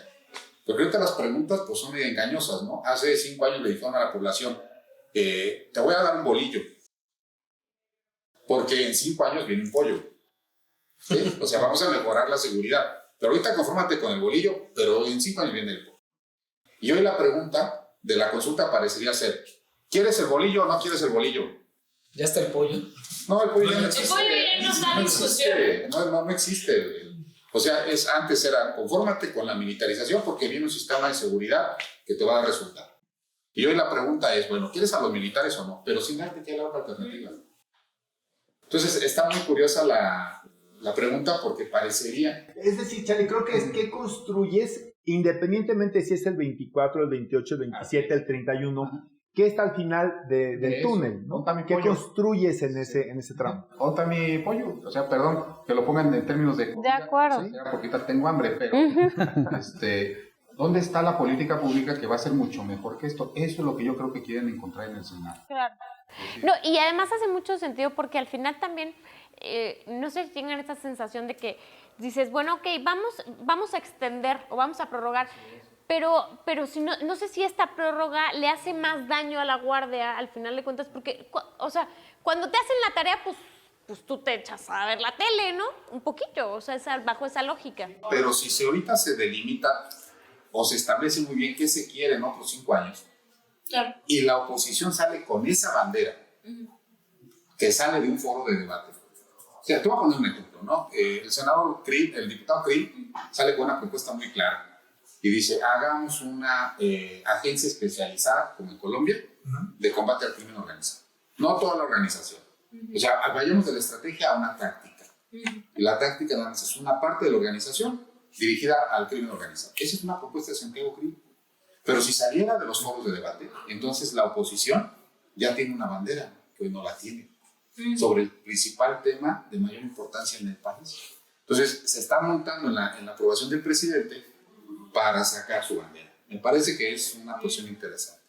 Porque ahorita las preguntas pues, son medio engañosas, ¿no? Hace 5 años le dijeron a la población, te voy a dar un bolillo, porque en 5 años viene un pollo. ¿Sí? O sea, vamos a mejorar la seguridad. Pero ahorita confórmate con el bolillo, pero en 5 años viene el pollo. Y hoy la pregunta de la consulta parecería ser, ¿quieres el bolillo o no quieres el bolillo? Ya está el pollo. No, el pollo ya no existe. El pollo ya no está en discusión. No existe. O sea, antes era, confórmate con la militarización porque viene un sistema de seguridad que te va a dar resultado. Y hoy la pregunta es, bueno, ¿quieres a los militares o no? Pero sin darte que hay la otra alternativa. Entonces, está muy curiosa la pregunta porque parecería... Es decir, Charlie, creo que es qué construyes, independientemente si es el 24, el 28, el 27, el 31, ¿qué está al final del túnel? ¿No? ¿Qué construyes en ese tramo? Onta mi pollo, o sea, perdón, que lo pongan en términos de... De acuerdo. ¿Sí? Porque ahorita tengo hambre, pero... ¿Dónde está la política pública que va a ser mucho mejor que esto? Eso es lo que yo creo que quieren encontrar en el Senado. Claro. No, y además hace mucho sentido porque al final también, no sé si tengan esta sensación de que dices, bueno, ok, vamos a extender o vamos a prorrogar, pero si no sé si esta prórroga le hace más daño a la Guardia al final de cuentas, porque, o sea, cuando te hacen la tarea, pues tú te echas a ver la tele, ¿no? Un poquito, o sea, bajo esa lógica. Pero si ahorita se delimita o se establece muy bien qué se quiere en otros 5 años, Claro. y la oposición sale con esa bandera que sale de un foro de debate. O sea, te voy a poner un ejemplo, ¿no? El diputado Krill sale con una propuesta muy clara y dice, hagamos una agencia especializada, como en Colombia, de combate al crimen organizado. No toda la organización. O sea, vayamos de la estrategia a una táctica. Y la táctica nada más es una parte de la organización dirigida al crimen organizado. Esa es una propuesta de Santiago Krill. Pero si saliera de los foros de debate, entonces la oposición ya tiene una bandera, que hoy no la tiene, sobre el principal tema de mayor importancia en el país. Entonces, se está montando en la aprobación del presidente para sacar su bandera. Me parece que es una posición interesante.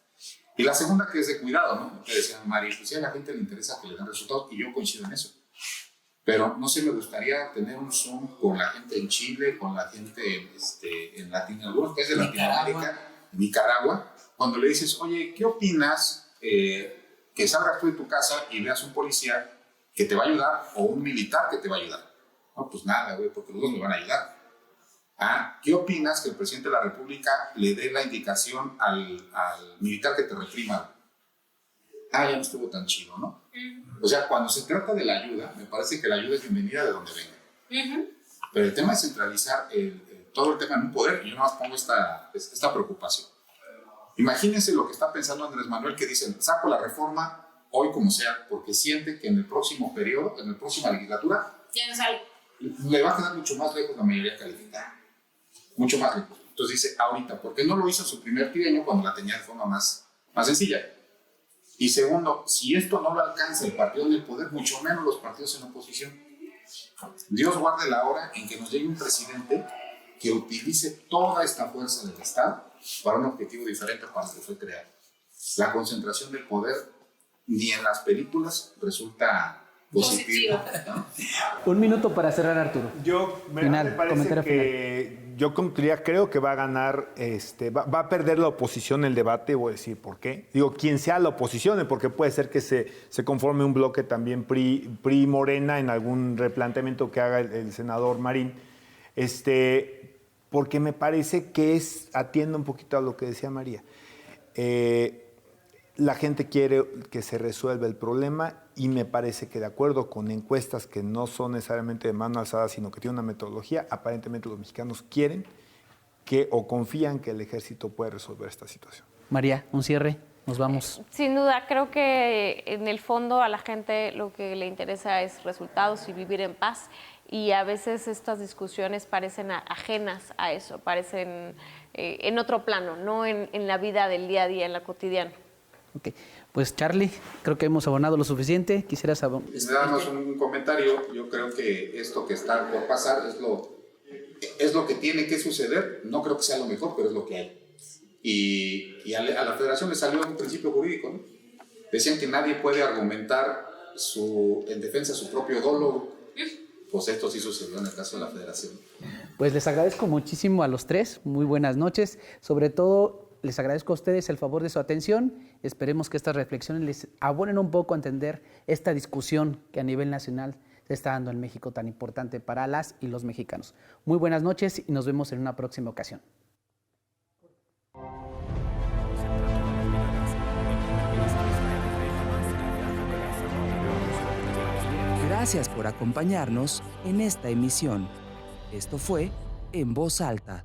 Y la segunda, que es de cuidado, ¿no? Que decía María, pues a la gente le interesa que le den resultados, y yo coincido en eso. Pero no sé, me gustaría tener un Zoom con la gente en Chile, con la gente en algunos países de Latinoamérica, Nicaragua, cuando le dices, oye, ¿qué opinas que salgas tú de tu casa y veas un policía que te va a ayudar o un militar que te va a ayudar? No, pues nada, güey, porque los dos me van a ayudar. ¿Qué opinas que el presidente de la República le dé la indicación al militar que te reprima? Ya no estuvo tan chido, ¿no? O sea, cuando se trata de la ayuda, me parece que la ayuda es bienvenida de donde venga. Pero el tema es centralizar todo el tema en un poder, y yo nada más pongo esta preocupación. Imagínense lo que está pensando Andrés Manuel, que dicen, saco la reforma hoy como sea, porque siente que en el próximo periodo, en la próxima legislatura, Ya no sale. le va a quedar mucho más lejos la mayoría calificada. Mucho más lejos. Entonces dice, ahorita, ¿por qué no lo hizo su primer trienio cuando la tenía de forma más sencilla? Y segundo, si esto no lo alcanza el partido en el poder, mucho menos los partidos en oposición. Dios guarde la hora en que nos llegue un presidente que utilice toda esta fuerza del Estado para un objetivo diferente para el que fue creado. La concentración del poder ni en las películas resulta Positivo. ¿no? Un minuto para cerrar, Arturo. Me parece comentario que yo concluiría, creo que va a ganar, va a perder la oposición el debate, voy a decir por qué. Digo, quien sea la oposición, porque puede ser que se conforme un bloque también PRI-Morena en algún replanteamiento que haga el senador Marín, porque me parece que atiende un poquito a lo que decía María. La gente quiere que se resuelva el problema y me parece que de acuerdo con encuestas que no son necesariamente de mano alzada, sino que tienen una metodología, aparentemente los mexicanos quieren o confían que el ejército puede resolver esta situación. María, un cierre, nos vamos. Sin duda, creo que en el fondo a la gente lo que le interesa es resultados y vivir en paz. Y a veces estas discusiones parecen ajenas a eso, parecen en otro plano, no en la vida del día a día, en la cotidiana. Ok, pues Charlie, creo que hemos abonado lo suficiente. Quisieras Darnos un comentario. Yo creo que esto que está por pasar es lo que tiene que suceder. No creo que sea lo mejor, pero es lo que hay. Y a la Federación le salió un principio jurídico, ¿no? Decían que nadie puede argumentar en defensa de su propio dolo. Pues esto sí sucedió en el caso de la Federación. Pues les agradezco muchísimo a los tres. Muy buenas noches. Sobre todo, les agradezco a ustedes el favor de su atención. Esperemos que estas reflexiones les abonen un poco a entender esta discusión que a nivel nacional se está dando en México, tan importante para las y los mexicanos. Muy buenas noches y nos vemos en una próxima ocasión. Gracias por acompañarnos en esta emisión. Esto fue En Voz Alta.